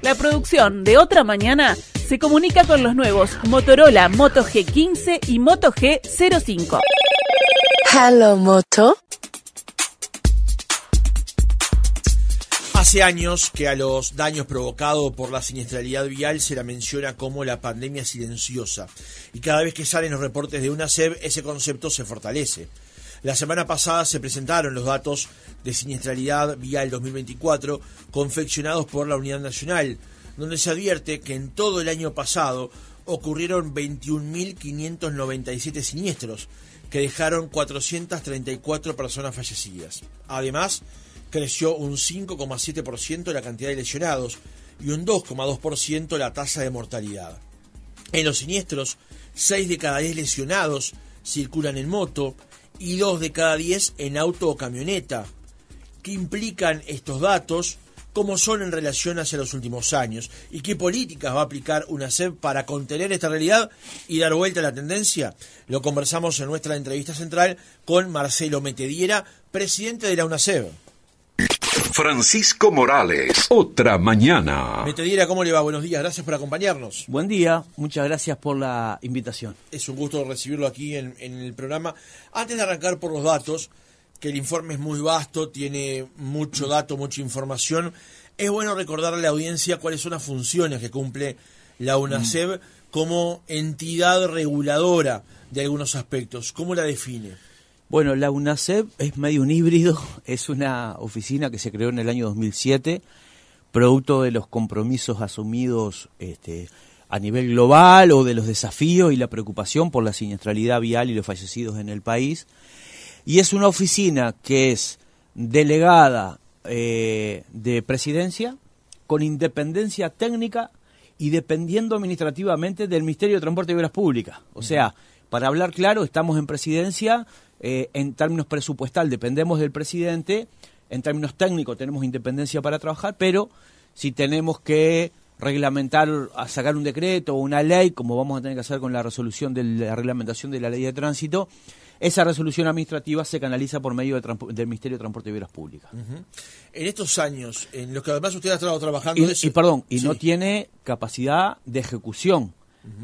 La producción de Otra Mañana se comunica con los nuevos Motorola Moto G15 y Moto G05. Hello, Moto. Hace años que a los daños provocados por la siniestralidad vial se la menciona como la pandemia silenciosa. Y cada vez que salen los reportes de UNACEB, ese concepto se fortalece. La semana pasada se presentaron los datos de siniestralidad vial 2024 confeccionados por la Unidad Nacional, donde se advierte que en todo el año pasado ocurrieron 21.597 siniestros, que dejaron 434 personas fallecidas. Además, creció un 5,7% la cantidad de lesionados y un 2,2% la tasa de mortalidad. En los siniestros, 6 de cada 10 lesionados circulan en moto y 2 de cada 10 en auto o camioneta. ¿Qué implican estos datos? ¿Cómo son en relación hacia los últimos años? ¿Y qué políticas va a aplicar UNACEB para contener esta realidad y dar vuelta a la tendencia? Lo conversamos en nuestra entrevista central con Marcelo Metediera, presidente de la UNACEB. Francisco Morales, Otra Mañana. Metediera, ¿cómo le va? Buenos días, gracias por acompañarnos. Buen día, muchas gracias por la invitación. Es un gusto recibirlo aquí en el programa. Antes de arrancar por los datos, que el informe es muy vasto, tiene mucho dato, mucha información, es bueno recordarle a la audiencia cuáles son las funciones que cumple la UNACEB como entidad reguladora de algunos aspectos. ¿Cómo la define? Bueno, la UNACEB es medio un híbrido, es una oficina que se creó en el año 2007, producto de los compromisos asumidos a nivel global o de los desafíos y la preocupación por la siniestralidad vial y los fallecidos en el país. Y es una oficina que es delegada de presidencia, con independencia técnica y dependiendo administrativamente del Ministerio de Transporte y Obras Públicas. O sea, para hablar claro, estamos en presidencia. En términos presupuestal dependemos del presidente, en términos técnicos tenemos independencia para trabajar, pero si tenemos que reglamentar, sacar un decreto o una ley, como vamos a tener que hacer con la resolución de la reglamentación de la ley de tránsito, esa resolución administrativa se canaliza por medio del Ministerio de Transporte y Obras Públicas. En estos años, en los que además usted ha estado trabajando... Y sí. No tiene capacidad de ejecución.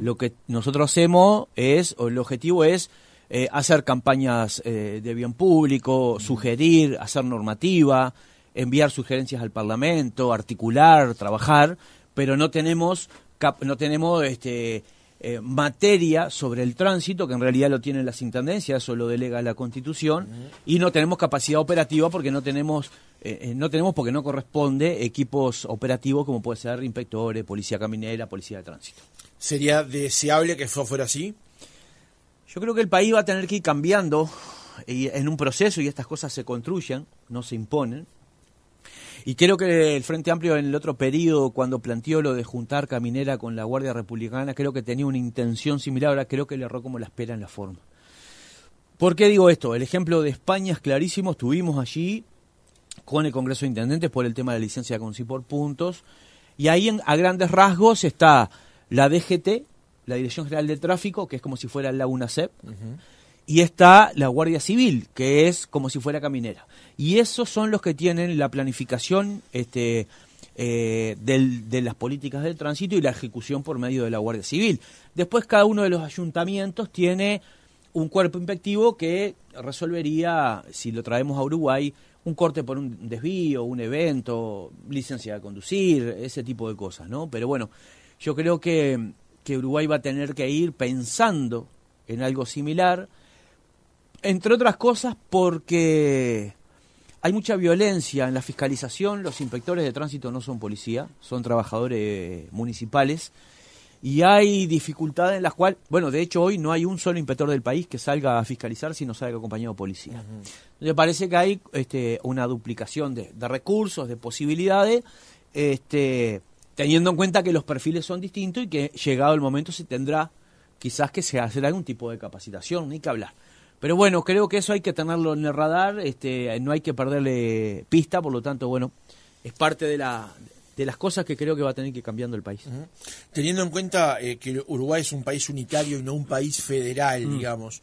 Lo que nosotros hacemos el objetivo es hacer campañas de bien público, sugerir, hacer normativa, enviar sugerencias al Parlamento, articular, trabajar, pero no tenemos materia sobre el tránsito, que en realidad lo tienen las intendencias, eso lo delega la Constitución, y no tenemos capacidad operativa porque no tenemos porque no corresponde equipos operativos como puede ser inspectores, policía caminera, policía de tránsito. ¿Sería deseable que eso fuera así? Yo creo que el país va a tener que ir cambiando en un proceso y estas cosas se construyen, no se imponen. Y creo que el Frente Amplio en el otro periodo, cuando planteó lo de juntar Caminera con la Guardia Republicana, creo que tenía una intención similar, ahora creo que le erró como la espera en la forma. ¿Por qué digo esto? El ejemplo de España es clarísimo, estuvimos allí con el Congreso de Intendentes por el tema de la licencia de conducir por puntos, y ahí a grandes rasgos está la DGT, la Dirección General de Tráfico, que es como si fuera la UNACEB, y está la Guardia Civil, que es como si fuera Caminera. Y esos son los que tienen la planificación de las políticas del tránsito y la ejecución por medio de la Guardia Civil. Después cada uno de los ayuntamientos tiene un cuerpo inspectivo que resolvería, si lo traemos a Uruguay, un corte por un desvío, un evento, licencia de conducir, ese tipo de cosas, ¿no? Pero bueno, yo creo que Uruguay va a tener que ir pensando en algo similar, entre otras cosas porque hay mucha violencia en la fiscalización. Los inspectores de tránsito no son policía, son trabajadores municipales, y hay dificultades en las cuales, bueno, de hecho hoy no hay un solo inspector del país que salga a fiscalizar si no salga acompañado de policía. Entonces parece que hay una duplicación de recursos, de posibilidades, teniendo en cuenta que los perfiles son distintos y que llegado el momento se tendrá quizás que se hacer algún tipo de capacitación, ni que hablar. Pero bueno, creo que eso hay que tenerlo en el radar, no hay que perderle pista, por lo tanto, bueno, es parte de las cosas que creo que va a tener que ir cambiando el país. Teniendo en cuenta que Uruguay es un país unitario y no un país federal, digamos,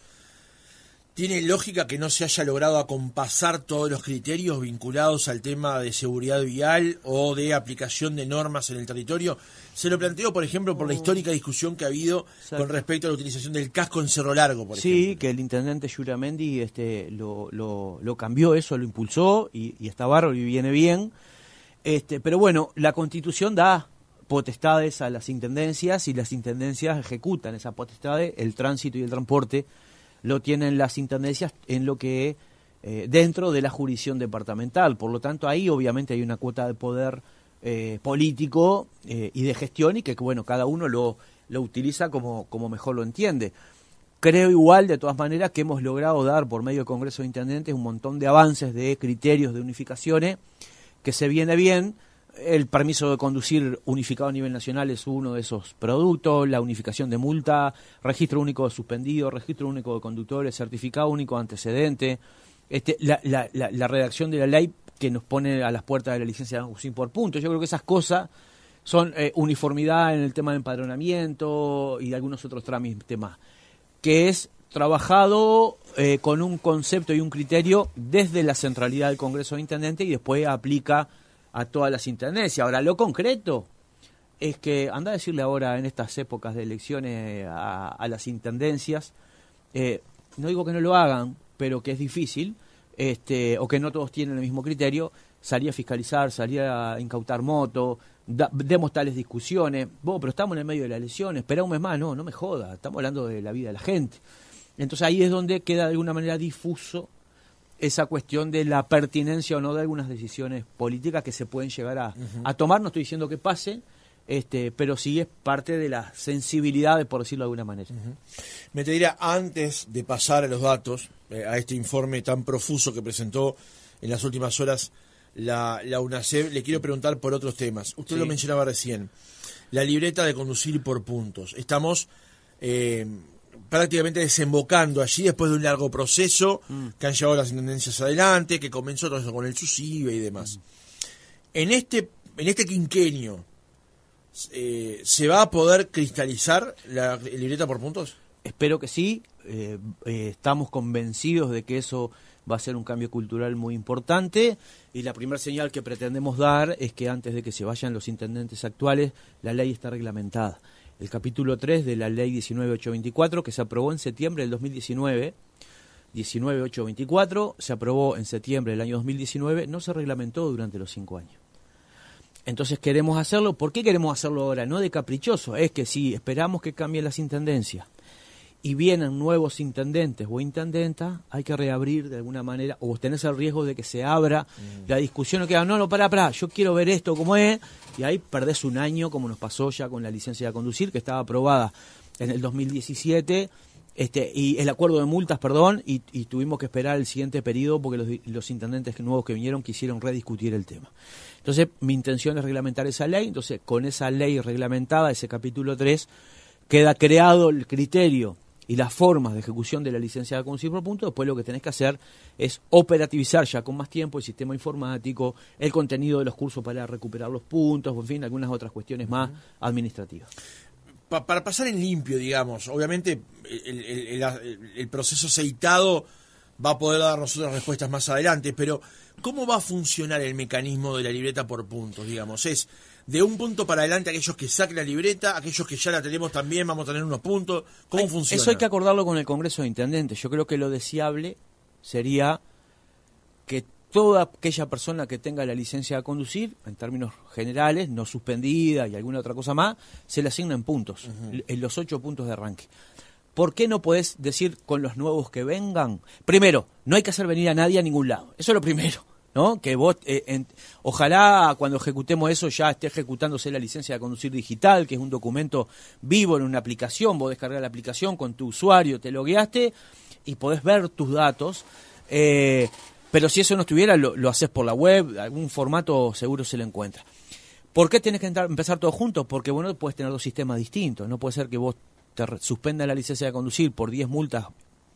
¿Tiene lógica que no se haya logrado acompasar todos los criterios vinculados al tema de seguridad vial o de aplicación de normas en el territorio? Se lo planteo, por ejemplo, por la histórica discusión que ha habido con respecto a la utilización del casco en Cerro Largo, por ejemplo. Sí, que el intendente Yuramendi lo cambió eso, lo impulsó y está bárbaro y viene bien. Pero bueno, la Constitución da potestades a las intendencias y las intendencias ejecutan esas potestades. El tránsito y el transporte lo tienen las intendencias en lo que dentro de la jurisdicción departamental. Por lo tanto, ahí obviamente hay una cuota de poder político y de gestión y que bueno, cada uno lo utiliza como mejor lo entiende. Creo igual, de todas maneras, que hemos logrado dar por medio del Congreso de Intendentes un montón de avances, de criterios, de unificaciones, que se viene bien. El permiso de conducir unificado a nivel nacional es uno de esos productos, la unificación de multa, registro único de suspendido, registro único de conductores, certificado único de antecedente, la redacción de la ley que nos pone a las puertas de la licencia de conducir por puntos. Yo creo que esas cosas son uniformidad en el tema de empadronamiento y de algunos otros trámites más, que es trabajado con un concepto y un criterio desde la centralidad del Congreso de Intendentes y después aplica a todas las intendencias. Ahora, lo concreto es que, anda a decirle ahora en estas épocas de elecciones a las intendencias, no digo que no lo hagan, pero que es difícil, o que no todos tienen el mismo criterio, salir a fiscalizar, salir a incautar moto, demos tales discusiones. Pero estamos en el medio de las elecciones, espera un mes más, no me joda, estamos hablando de la vida de la gente. Entonces ahí es donde queda de alguna manera difuso esa cuestión de la pertinencia o no de algunas decisiones políticas que se pueden llegar a tomar. No estoy diciendo que pase, pero sí es parte de la sensibilidad, por decirlo de alguna manera. Me te diría, antes de pasar a los datos, a este informe tan profuso que presentó en las últimas horas la UNACEB, le quiero preguntar por otros temas. Usted lo mencionaba recién, la libreta de conducir por puntos. Estamos prácticamente desembocando allí después de un largo proceso que han llevado las intendencias adelante, que comenzó todo eso con el SUSIBE y demás. En este quinquenio, ¿se va a poder cristalizar la libreta por puntos? Espero que sí. Estamos convencidos de que eso va a ser un cambio cultural muy importante y la primera señal que pretendemos dar es que antes de que se vayan los intendentes actuales, la ley está reglamentada. El capítulo 3 de la ley 19.824, que se aprobó en septiembre del 2019, 19.824, se aprobó en septiembre del año 2019, no se reglamentó durante los 5 años. Entonces queremos hacerlo. ¿Por qué queremos hacerlo ahora? No de caprichoso, es que si esperamos que cambien las intendencias y vienen nuevos intendentes o intendentas, hay que reabrir de alguna manera, o tenés el riesgo de que se abra la discusión, o que pará, yo quiero ver esto como es, y ahí perdés un año, como nos pasó ya con la licencia de conducir, que estaba aprobada en el 2017, y el acuerdo de multas, y tuvimos que esperar el siguiente periodo porque los intendentes nuevos que vinieron quisieron rediscutir el tema. Entonces, mi intención es reglamentar esa ley. Entonces, con esa ley reglamentada, ese capítulo 3, queda creado el criterio y las formas de ejecución de la licencia de conducir por puntos. Después lo que tenés que hacer es operativizar ya con más tiempo el sistema informático, el contenido de los cursos para recuperar los puntos, en fin, algunas otras cuestiones más administrativas. Para pasar en limpio, digamos, obviamente el proceso aceitado va a poder dar nosotros respuestas más adelante, pero ¿cómo va a funcionar el mecanismo de la libreta por puntos, digamos? ¿Es de un punto para adelante aquellos que saquen la libreta, aquellos que ya la tenemos también vamos a tener unos puntos? ¿Cómo funciona? Eso hay que acordarlo con el Congreso de Intendentes. Yo creo que lo deseable sería que toda aquella persona que tenga la licencia de conducir, en términos generales, no suspendida y alguna otra cosa más, se le asignen puntos, en los 8 puntos de arranque. ¿Por qué no podés decir con los nuevos que vengan? Primero, no hay que hacer venir a nadie a ningún lado. Eso es lo primero, ¿no? Que vos, ojalá cuando ejecutemos eso ya esté ejecutándose la licencia de conducir digital, que es un documento vivo en una aplicación. Vos descargás la aplicación con tu usuario, te logueaste y podés ver tus datos. Pero si eso no estuviera, lo haces por la web, algún formato seguro se lo encuentra. ¿Por qué tenés que empezar todos juntos? Porque bueno, puedes tener 2 sistemas distintos. No puede ser que vos te suspenda la licencia de conducir por 10 multas,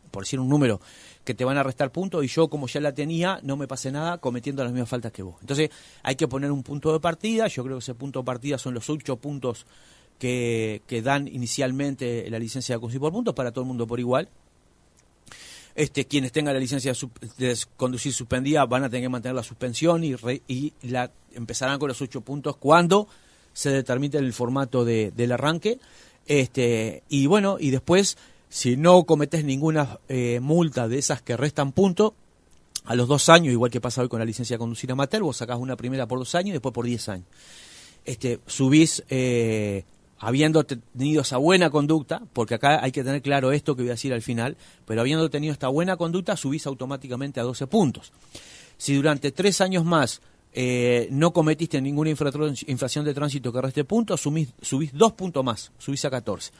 por decir un número, que te van a restar puntos, y yo, como ya la tenía, no me pase nada cometiendo las mismas faltas que vos. Entonces, hay que poner un punto de partida. Yo creo que ese punto de partida son los 8 puntos que dan inicialmente la licencia de conducir por puntos para todo el mundo por igual. Quienes tengan la licencia de conducir suspendida van a tener que mantener la suspensión y empezarán con los 8 puntos cuando se determine el formato del arranque. Y bueno, y después, si no cometés ninguna multa de esas que restan puntos, a los 2 años, igual que pasa hoy con la licencia de conducir amateur, vos sacás una primera por 2 años y después por 10 años. Subís, habiendo tenido esa buena conducta, porque acá hay que tener claro esto que voy a decir al final, pero habiendo tenido esta buena conducta, subís automáticamente a 12 puntos. Si durante 3 años más no cometiste ninguna infracción de tránsito que reste puntos, subís 2 puntos más, subís a 14.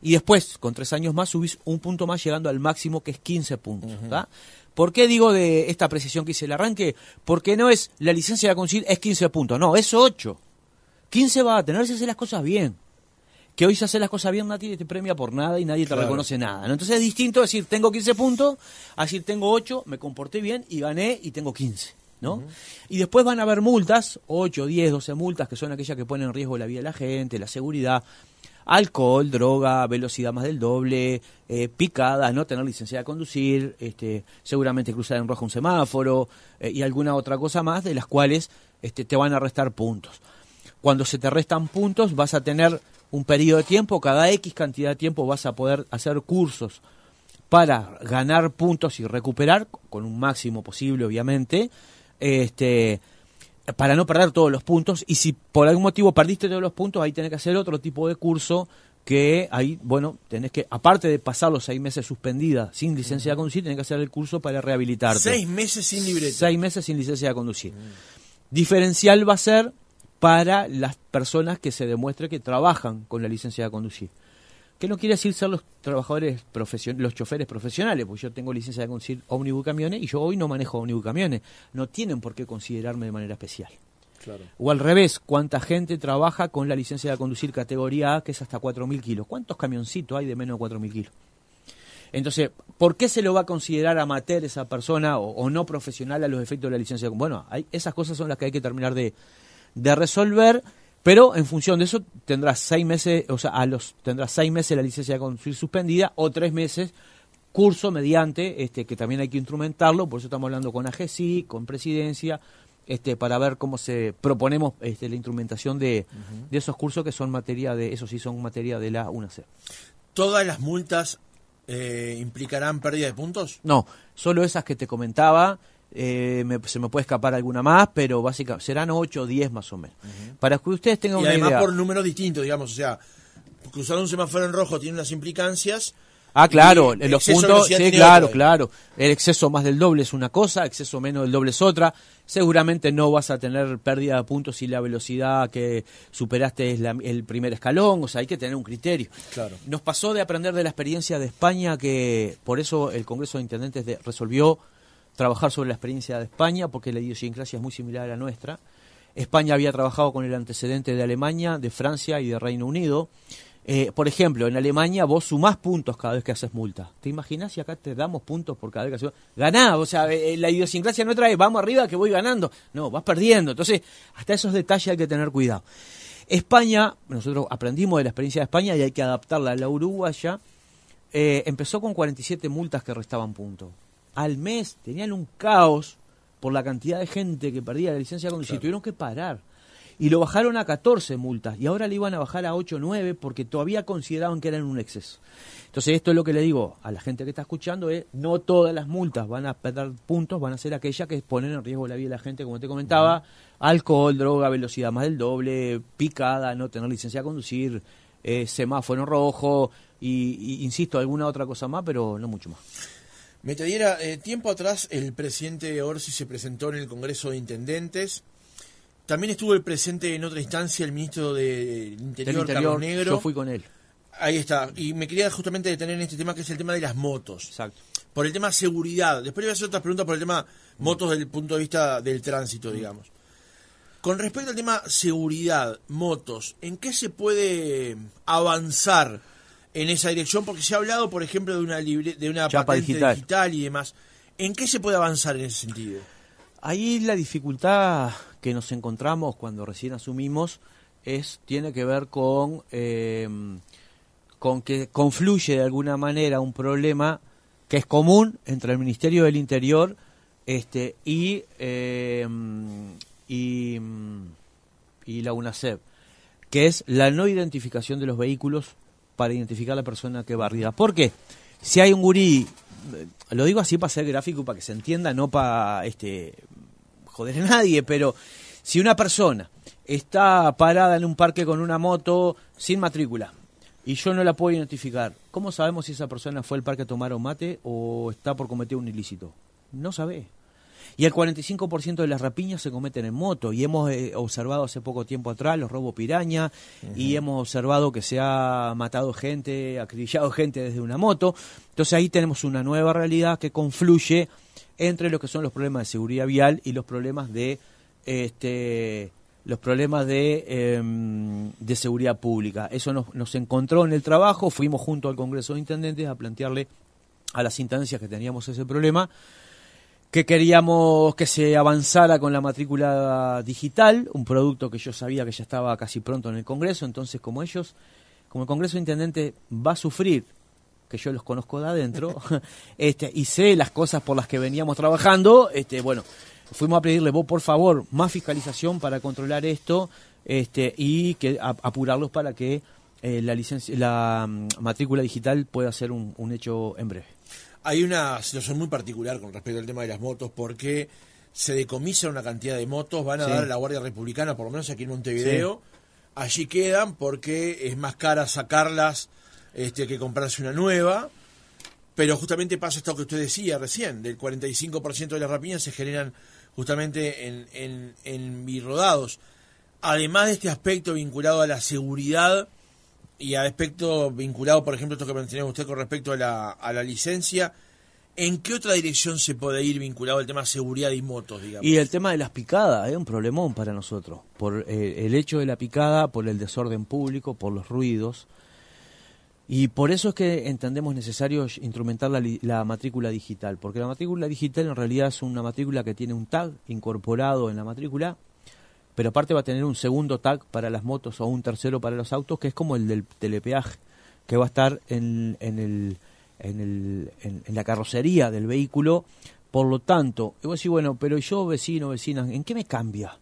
Y después, con 3 años más, subís 1 punto más, llegando al máximo, que es 15 puntos. ¿Tá? ¿Por qué digo de esta precisión que hice el arranque? Porque no es la licencia de conducir es 15 puntos, no, es 8. 15 va a tener si hacer las cosas bien. Que hoy se hace las cosas bien, nadie te premia por nada y nadie te reconoce nada, ¿no? Entonces es distinto decir tengo 15 puntos, a decir tengo 8, me comporté bien y gané y tengo 15, ¿no? Y después van a haber multas, 8, 10, 12 multas, que son aquellas que ponen en riesgo la vida de la gente, la seguridad, alcohol, droga, velocidad más del doble, picada, no tener licencia de conducir, seguramente cruzar en rojo un semáforo y alguna otra cosa más, de las cuales te van a restar puntos. Cuando se te restan puntos vas a tener un periodo de tiempo, cada X cantidad de tiempo vas a poder hacer cursos para ganar puntos y recuperar, con un máximo posible obviamente, para no perder todos los puntos, y si por algún motivo perdiste todos los puntos, ahí tenés que hacer otro tipo de curso, que ahí, bueno, tenés que, aparte de pasar los 6 meses suspendida sin licencia de conducir, tenés que hacer el curso para rehabilitarte. 6 meses sin libreta. 6 meses sin licencia de conducir. Diferencial va a ser para las personas que se demuestre que trabajan con la licencia de conducir. Que no quiere decir ser los trabajadores los choferes profesionales, pues yo tengo licencia de conducir ómnibus y camiones y yo hoy no manejo ómnibus y camiones. No tienen por qué considerarme de manera especial. Claro. O al revés, ¿cuánta gente trabaja con la licencia de conducir categoría A, que es hasta 4.000 kilos? ¿Cuántos camioncitos hay de menos de 4.000 kilos? Entonces, ¿por qué se lo va a considerar amateur esa persona o no profesional a los efectos de la licencia de conducir? Bueno, esas cosas son las que hay que terminar de resolver, pero en función de eso tendrás 6 meses, o sea, tendrás 6 meses la licencia de conducir suspendida o 3 meses curso mediante, que también hay que instrumentarlo, por eso estamos hablando con AGESI, con Presidencia, para ver cómo proponemos la instrumentación de esos cursos que son materia de, eso sí, son materia de la UNACE. ¿Todas las multas implicarán pérdida de puntos? No, solo esas que te comentaba. Se me puede escapar alguna más, pero básicamente serán 8 o 10 más o menos. Para que ustedes tengan una idea. Y además por números distintos, digamos, o sea, cruzar un semáforo en rojo tiene unas implicancias. Ah, claro, los puntos, sí, claro, otro. claro. El exceso más del doble es una cosa, exceso menos del doble es otra. Seguramente no vas a tener pérdida de puntos si la velocidad que superaste es el primer escalón, o sea, hay que tener un criterio. Claro. Nos pasó de aprender de la experiencia de España, que por eso el Congreso de Intendentes resolvió trabajar sobre la experiencia de España, porque la idiosincrasia es muy similar a la nuestra. España había trabajado con el antecedente de Alemania, de Francia y de Reino Unido. Por ejemplo, en Alemania vos sumás puntos cada vez que haces multa. ¿Te imaginás si acá te damos puntos por cada vez que haces? Ganás, o sea, la idiosincrasia nuestra es vamos arriba que voy ganando. No, vas perdiendo. Entonces, hasta esos detalles hay que tener cuidado. España, nosotros aprendimos de la experiencia de España y hay que adaptarla a la uruguaya. Empezó con 47 multas que restaban puntos. Al mes tenían un caos por la cantidad de gente que perdía la licencia de conducir. Claro. Tuvieron que parar. Y lo bajaron a 14 multas. Y ahora le iban a bajar a 8 o 9 porque todavía consideraban que eran un exceso. Entonces esto es lo que le digo a la gente que está escuchando, es no todas las multas van a perder puntos, van a ser aquellas que ponen en riesgo la vida de la gente, como te comentaba, alcohol, droga, velocidad más del doble, picada, no tener licencia de conducir, semáforo rojo y insisto, alguna otra cosa más, pero no mucho más. Metediera, tiempo atrás el presidente Orsi se presentó en el Congreso de Intendentes. También estuvo presente en otra instancia el ministro del Interior, Carlos Negro. Yo fui con él. Ahí está. Y me quería justamente detener en este tema, que es el tema de las motos. Exacto. Por el tema seguridad. Después le voy a hacer otras preguntas por el tema motos desde el punto de vista del tránsito, digamos. Con respecto al tema seguridad, motos, ¿en qué se puede avanzar en esa dirección? Porque se ha hablado, por ejemplo, de una patente digital y demás. ¿En qué se puede avanzar en ese sentido? Ahí la dificultad que nos encontramos cuando recién asumimos tiene que ver con que confluye de alguna manera un problema que es común entre el Ministerio del Interior y la UNACEP, que es la no identificación de los vehículos para identificar a la persona que va arriba. ¿Por qué? Si hay un gurí, lo digo así para ser gráfico, para que se entienda, no para joder a nadie, pero si una persona está parada en un parque con una moto sin matrícula y yo no la puedo identificar, ¿cómo sabemos si esa persona fue al parque a tomar un mate o está por cometer un ilícito? No sabe. Y el 45% de las rapiñas se cometen en moto, y hemos observado hace poco tiempo atrás los robos piraña, y hemos observado que se ha matado gente, acribillado gente desde una moto. Entonces ahí tenemos una nueva realidad que confluye entre lo que son los problemas de seguridad vial y los problemas de seguridad pública. Eso nos encontró en el trabajo, fuimos junto al Congreso de Intendentes a plantearle a las intendencias que teníamos ese problema, que queríamos que se avanzara con la matrícula digital, un producto que yo sabía que ya estaba casi pronto en el Congreso. Entonces, como el Congreso de Intendentes va a sufrir, que yo los conozco de adentro, y sé las cosas por las que veníamos trabajando, fuimos a pedirle, vos por favor, más fiscalización para controlar esto, y que apurarlos para que la matrícula digital pueda ser un hecho en breve. Hay una situación muy particular con respecto al tema de las motos, porque se decomisan una cantidad de motos, van a dar a la Guardia Republicana, por lo menos aquí en Montevideo, allí quedan porque es más cara sacarlas que comprarse una nueva, pero justamente pasa esto que usted decía recién, del 45% de las rapiñas se generan justamente en birrodados. Además de este aspecto vinculado a la seguridad, y a aspecto vinculado, por ejemplo, esto que mencionaba usted con respecto a la licencia, ¿en qué otra dirección se puede ir vinculado al tema de seguridad y motos, digamos? Y el tema de las picadas es un problemón para nosotros, por el hecho de la picada, por el desorden público, por los ruidos, y por eso es que entendemos necesario instrumentar la matrícula digital, porque la matrícula digital en realidad es una matrícula que tiene un tag incorporado en la matrícula, pero aparte va a tener un segundo tag para las motos o un tercero para los autos, que es como el del telepeaje, que va a estar en la carrocería del vehículo. Por lo tanto, y vos decís, bueno, pero yo, vecina, ¿en qué me cambia?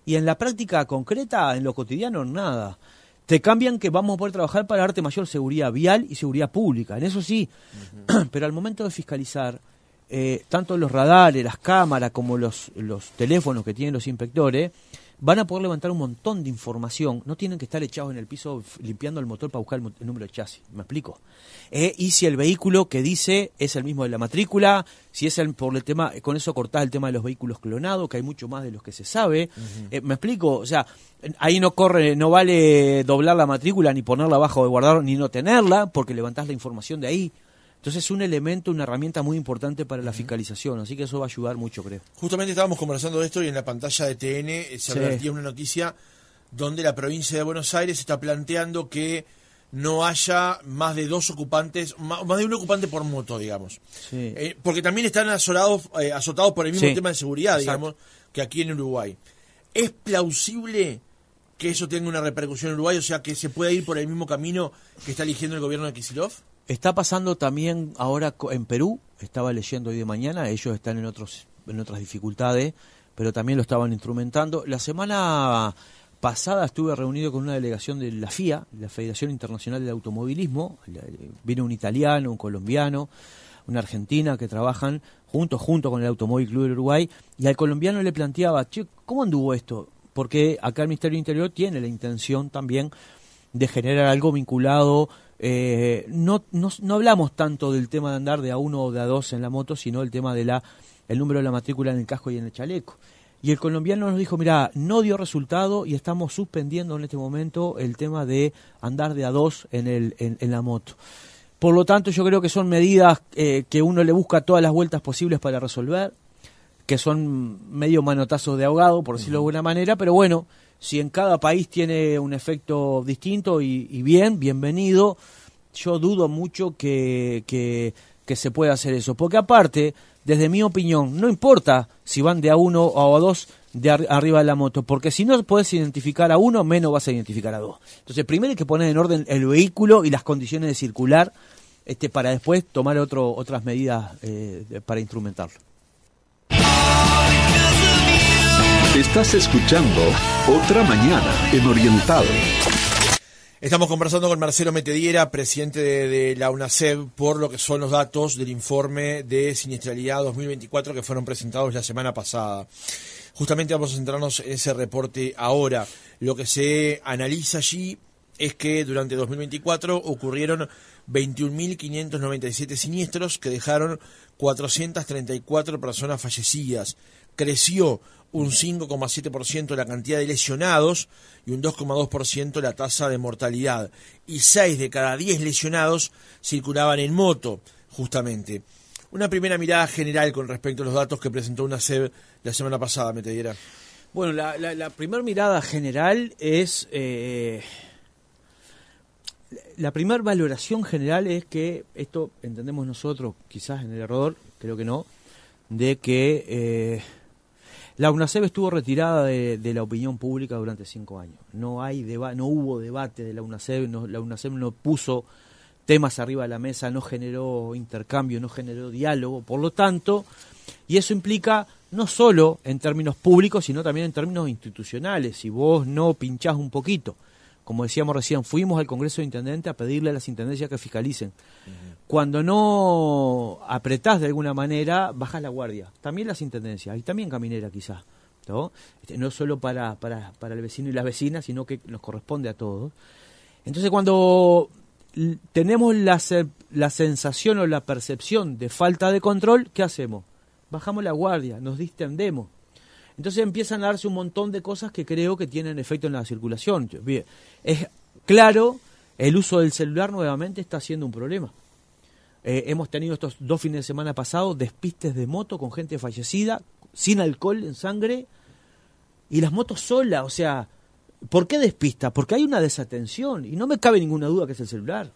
Y en la práctica concreta, en lo cotidiano, nada. Te cambian que vamos a poder trabajar para darte mayor seguridad vial y seguridad pública, en eso sí. Pero al momento de fiscalizar, tanto los radares, las cámaras, como los teléfonos que tienen los inspectores, van a poder levantar un montón de información. No tienen que estar echados en el piso limpiando el motor para buscar el número de chasis. ¿Me explico? Y si el vehículo que dice es el mismo de la matrícula, si es por el tema, con eso cortás el tema de los vehículos clonados, que hay mucho más de los que se sabe. ¿Me explico? O sea, ahí no vale doblar la matrícula, ni ponerla abajo de guardar, ni no tenerla, porque levantás la información de ahí. Entonces es un elemento, una herramienta muy importante para la fiscalización, así que eso va a ayudar mucho, creo. Justamente estábamos conversando de esto y en la pantalla de TN se advertía una noticia donde la provincia de Buenos Aires está planteando que no haya más de dos ocupantes, más de un ocupante por moto, digamos. Sí. Porque también están azotados por el mismo tema de seguridad, digamos, que aquí en Uruguay. ¿Es plausible que eso tenga una repercusión en Uruguay, o sea, que se pueda ir por el mismo camino que está eligiendo el gobierno de Kicillof? Está pasando también ahora en Perú, estaba leyendo hoy de mañana, ellos están en otras dificultades, pero también lo estaban instrumentando. La semana pasada estuve reunido con una delegación de la FIA, la Federación Internacional del Automovilismo. Vino un italiano, un colombiano, una argentina que trabajan junto con el Automóvil Club del Uruguay, y al colombiano le planteaba, che, ¿cómo anduvo esto? Porque acá el Ministerio del Interior tiene la intención también de generar algo vinculado. No hablamos tanto del tema de andar de a uno o de a dos en la moto, sino el tema de el número de la matrícula en el casco y en el chaleco. Y el colombiano nos dijo, mirá, no dio resultado y estamos suspendiendo en este momento el tema de andar de a dos en la moto. Por lo tanto, yo creo que son medidas que uno le busca todas las vueltas posibles para resolver, que son medio manotazos de ahogado, por decirlo de alguna manera, pero bueno, si en cada país tiene un efecto distinto y bienvenido, yo dudo mucho que se pueda hacer eso. Porque aparte, desde mi opinión, no importa si van de a uno o a dos de arriba de la moto, porque si no podés identificar a uno, menos vas a identificar a dos. Entonces, primero hay que poner en orden el vehículo y las condiciones de circular para después tomar otras medidas para instrumentarlo. Estás escuchando Otra Mañana en Oriental. Estamos conversando con Marcelo Metediera, presidente de la UNACEB, por lo que son los datos del informe de siniestralidad 2024 que fueron presentados la semana pasada. Justamente vamos a centrarnos en ese reporte ahora. Lo que se analiza allí es que durante 2024 ocurrieron 21.597 siniestros que dejaron 434 personas fallecidas. Creció un 5,7% la cantidad de lesionados y un 2,2% la tasa de mortalidad. Y 6 de cada 10 lesionados circulaban en moto, justamente. Una primera mirada general con respecto a los datos que presentó UNACEB la semana pasada, Metediera. Bueno, la primera mirada general es... La primera valoración general es que, esto entendemos nosotros, quizás en el error, creo que no, de que la UNACEB estuvo retirada de la opinión pública durante 5 años. No hubo debate de la UNACEB, la UNACEB no puso temas arriba de la mesa, no generó intercambio, no generó diálogo, por lo tanto, y eso implica no solo en términos públicos, sino también en términos institucionales. Si vos no pinchás un poquito, como decíamos recién, fuimos al Congreso de Intendentes a pedirle a las intendencias que fiscalicen. Cuando no apretás de alguna manera, bajás la guardia. También las intendencias, y también Caminera quizás, ¿no? No solo para el vecino y la vecina, sino que nos corresponde a todos. Entonces cuando tenemos la sensación o la percepción de falta de control, ¿qué hacemos? Bajamos la guardia, nos distendemos. Entonces empiezan a darse un montón de cosas que creo que tienen efecto en la circulación. Es claro, el uso del celular nuevamente está siendo un problema. Hemos tenido estos 2 fines de semana pasados despistes de moto con gente fallecida, sin alcohol en sangre, y las motos solas. O sea, ¿por qué despista? Porque hay una desatención, y no me cabe ninguna duda que es el celular.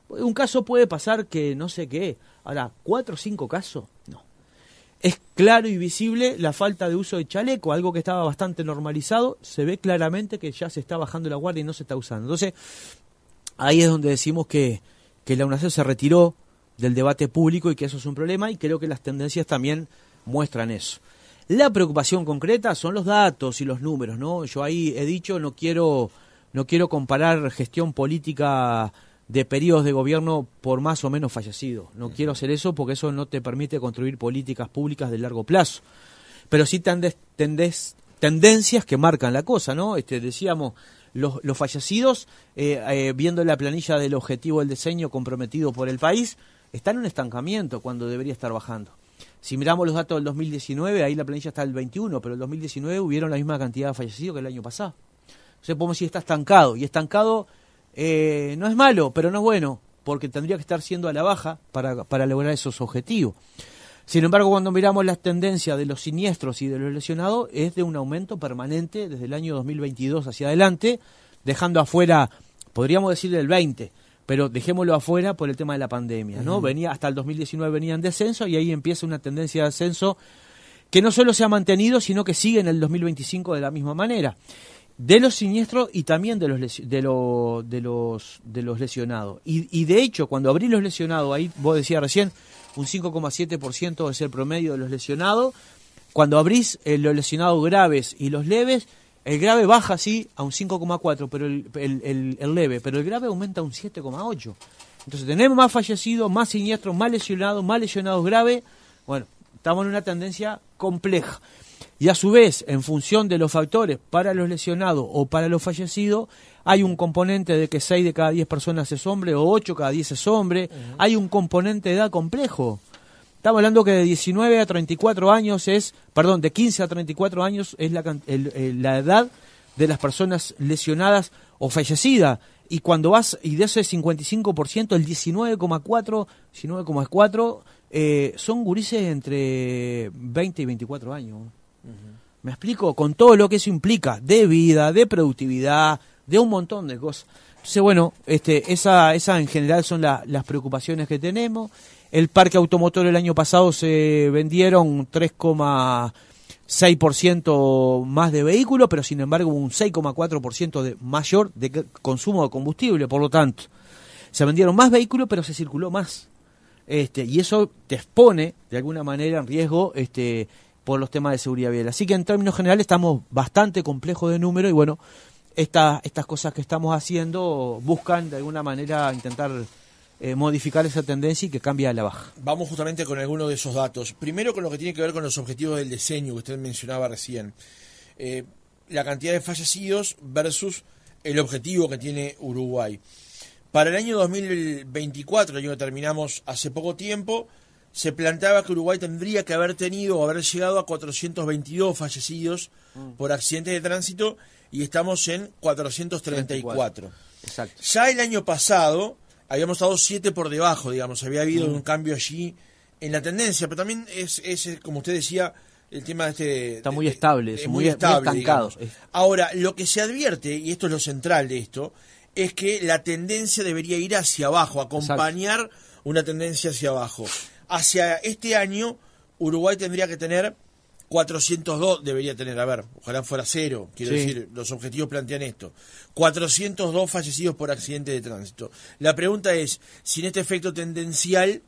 Un caso puede pasar que no sé qué. Ahora, 4 o 5 casos, no. Es claro y visible la falta de uso de chaleco, algo que estaba bastante normalizado. Se ve claramente que ya se está bajando la guardia y no se está usando. Entonces, ahí es donde decimos que la UNACEB se retiró del debate público y que eso es un problema, y creo que las tendencias también muestran eso. La preocupación concreta son los datos y los números, ¿no? Yo ahí he dicho, no quiero comparar gestión política de periodos de gobierno por más o menos fallecidos. No quiero hacer eso porque eso no te permite construir políticas públicas de largo plazo. Pero sí tendencias que marcan la cosa, ¿no? Decíamos, los fallecidos, viendo la planilla del objetivo del diseño comprometido por el país, está en un estancamiento cuando debería estar bajando. Si miramos los datos del 2019, ahí la planilla está del 21, pero en el 2019 hubieron la misma cantidad de fallecidos que el año pasado. Entonces podemos decir está estancado, y estancado no es malo, pero no es bueno, porque tendría que estar siendo a la baja para lograr esos objetivos. Sin embargo, cuando miramos las tendencias de los siniestros y de los lesionados, es de un aumento permanente desde el año 2022 hacia adelante, dejando afuera, podríamos decir el 20, pero dejémoslo afuera por el tema de la pandemia, ¿no? Venía hasta el 2019 venía en descenso, y ahí empieza una tendencia de ascenso que no solo se ha mantenido, sino que sigue en el 2025 de la misma manera. De los siniestros y también de los lesionados. Y de hecho, cuando abrís los lesionados, ahí vos decías recién, un 5,7% es el promedio de los lesionados. Cuando abrís los lesionados graves y los leves, el grave baja sí a un 5,4%, pero el leve, pero el grave aumenta a un 7,8%. Entonces tenemos más fallecidos, más siniestros, más lesionados graves. Bueno, estamos en una tendencia compleja. Y a su vez, en función de los factores para los lesionados o para los fallecidos, hay un componente de que 6 de cada 10 personas es hombre o 8 cada 10 es hombre. Hay un componente de edad complejo. Estamos hablando que de 19 a 34 años de 15 a 34 años es la edad de las personas lesionadas o fallecidas. Y cuando y de ese 55%, el 19,4% son gurises entre 20 y 24 años. ¿Me explico? Con todo lo que eso implica, de vida, de productividad, de un montón de cosas. Entonces, bueno, esa en general son las preocupaciones que tenemos. El parque automotor el año pasado se vendieron 3,6% más de vehículos, pero sin embargo un 6,4% mayor de consumo de combustible. Por lo tanto, Se vendieron más vehículos, pero se circuló más. Y eso te expone, de alguna manera, en riesgo por los temas de seguridad vial. Así que en términos generales estamos bastante complejos de número y bueno, estas cosas que estamos haciendo buscan de alguna manera intentar modificar esa tendencia y que cambie a la baja. Vamos justamente con algunos de esos datos. Primero con lo que tiene que ver con los objetivos del decenio que usted mencionaba recién. La cantidad de fallecidos versus el objetivo que tiene Uruguay. Para el año 2024, el año que terminamos hace poco tiempo, se planteaba que Uruguay tendría que haber tenido o haber llegado a 422 fallecidos por accidentes de tránsito y estamos en 434. Exacto. Ya el año pasado habíamos estado 7 por debajo, digamos, había habido un cambio allí en la tendencia, pero también es como usted decía, el tema está muy estable, es muy estable, estancado. Ahora, lo que se advierte, y esto es lo central de esto, es que la tendencia debería ir hacia abajo, acompañar Exacto. una tendencia hacia abajo. Hacia este año, Uruguay tendría que tener 402, debería tener, a ver, ojalá fuera 0, quiero decir, los objetivos plantean esto. 402 fallecidos por accidente de tránsito. La pregunta es, sin este efecto tendencial,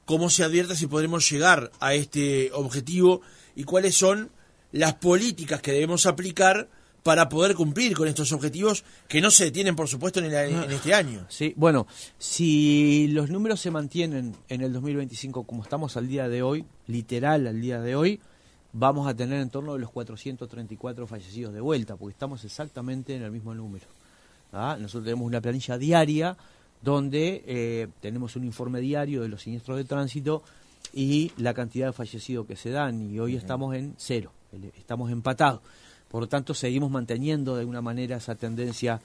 ¿cómo se advierte si podremos llegar a este objetivo y cuáles son las políticas que debemos aplicar para poder cumplir con estos objetivos que no se detienen, por supuesto, en este año? Sí, bueno, si los números se mantienen en el 2025 como estamos al día de hoy, literal al día de hoy, vamos a tener en torno de los 434 fallecidos de vuelta, porque estamos exactamente en el mismo número. Nosotros tenemos una planilla diaria donde tenemos un informe diario de los siniestros de tránsito y la cantidad de fallecidos que se dan, y hoy estamos en 0, estamos empatados. Por lo tanto, seguimos manteniendo de alguna manera esa tendencia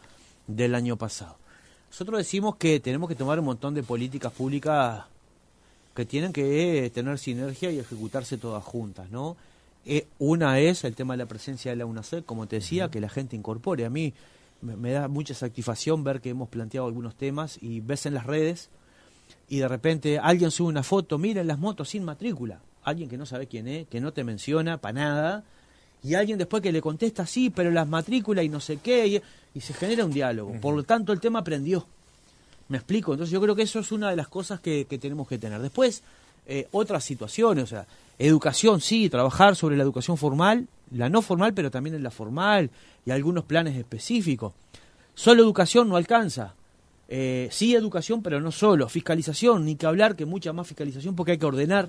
del año pasado. Nosotros decimos que tenemos que tomar un montón de políticas públicas que tienen que tener sinergia y ejecutarse todas juntas, ¿no? Una es el tema de la presencia de la UNACEF, como te decía, que la gente incorpore. A mí me da mucha satisfacción ver que hemos planteado algunos temas y ves en las redes y de repente alguien sube una foto, miren las motos sin matrícula. Alguien que no sabe quién es, que no te menciona para nada. Y alguien después que le contesta, sí, pero las matrículas y no sé qué, y se genera un diálogo. Por lo tanto, el tema aprendió. ¿Me explico? Entonces yo creo que eso es una de las cosas que tenemos que tener. Después, otras situaciones, o sea, educación, sí, trabajar sobre la educación formal, la no formal, pero también en la formal, y algunos planes específicos. Solo educación no alcanza. Sí, educación, pero no solo. Fiscalización, ni que hablar, que mucha más fiscalización, porque hay que ordenar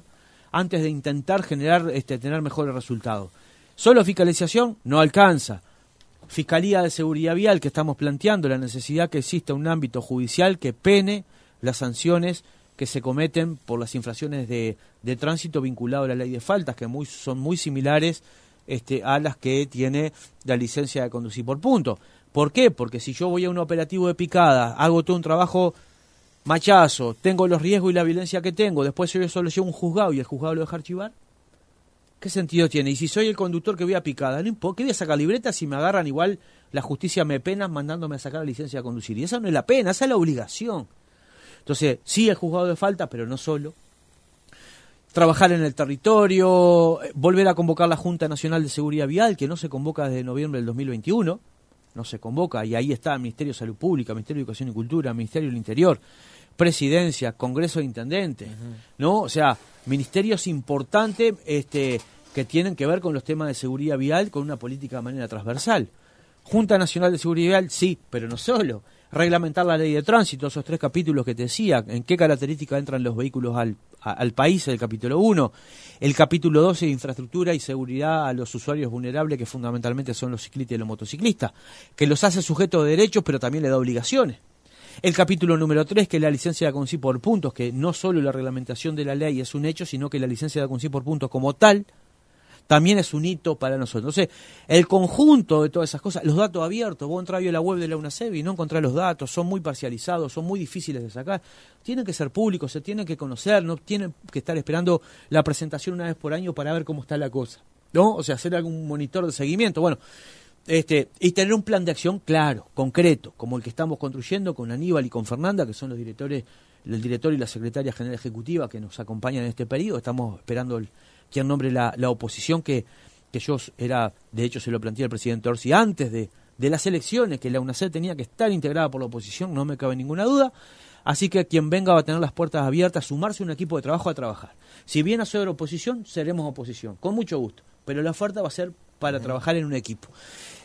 antes de intentar generar, tener mejores resultados. Solo fiscalización no alcanza. Fiscalía de Seguridad Vial, que estamos planteando, la necesidad que exista un ámbito judicial que pene las sanciones que se cometen por las infracciones de tránsito vinculado a la ley de faltas, que son muy similares a las que tiene la licencia de conducir por punto. ¿Por qué? Porque si yo voy a un operativo de picada, hago todo un trabajo machazo, tengo los riesgos y la violencia que tengo, después yo solo llevo un juzgado y el juzgado lo deja archivar, ¿qué sentido tiene? Y si soy el conductor que voy a picada, no importa, ¿qué voy a sacar libreta si me agarran igual la justicia me pena mandándome a sacar la licencia de conducir? Y esa no es la pena, esa es la obligación. Entonces, sí, el juzgado de falta, pero no solo. Trabajar en el territorio, volver a convocar la Junta Nacional de Seguridad Vial, que no se convoca desde noviembre del 2021, no se convoca, y ahí está el Ministerio de Salud Pública, Ministerio de Educación y Cultura, Ministerio del Interior, Presidencia, Congreso de Intendentes, ¿no? O sea, ministerios importantes que tienen que ver con los temas de seguridad vial con una política de manera transversal. Junta Nacional de Seguridad Vial, sí, pero no solo. Reglamentar la ley de tránsito, esos 3 capítulos que te decía, en qué características entran los vehículos al país, el capítulo 1. El capítulo 12 de infraestructura y seguridad a los usuarios vulnerables, que fundamentalmente son los ciclistas y los motociclistas, que los hace sujetos de derechos, pero también le da obligaciones. El capítulo número 3, que es la licencia de conducir por puntos, que no solo la reglamentación de la ley es un hecho, sino que la licencia de conducir por puntos como tal también es un hito para nosotros. Entonces, el conjunto de todas esas cosas, los datos abiertos, vos entrás a la web de la UNACEF y no encontrás los datos, son muy parcializados, son muy difíciles de sacar, tienen que ser públicos, se tienen que conocer, no tienen que estar esperando la presentación una vez por año para ver cómo está la cosa, ¿no? O sea, hacer algún monitor de seguimiento, bueno, y tener un plan de acción claro, concreto, como el que estamos construyendo con Aníbal y con Fernanda, que son los directores, el director y la secretaria general ejecutiva que nos acompañan en este periodo. Estamos esperando quien nombre la oposición, que yo de hecho se lo planteé al presidente Orsi antes de de las elecciones, que la UNACER tenía que estar integrada por la oposición, no me cabe ninguna duda. Así que quien venga va a tener las puertas abiertas, sumarse a un equipo de trabajo a trabajar. Si viene a ser oposición, seremos oposición, con mucho gusto. Pero la oferta va a ser para trabajar en un equipo.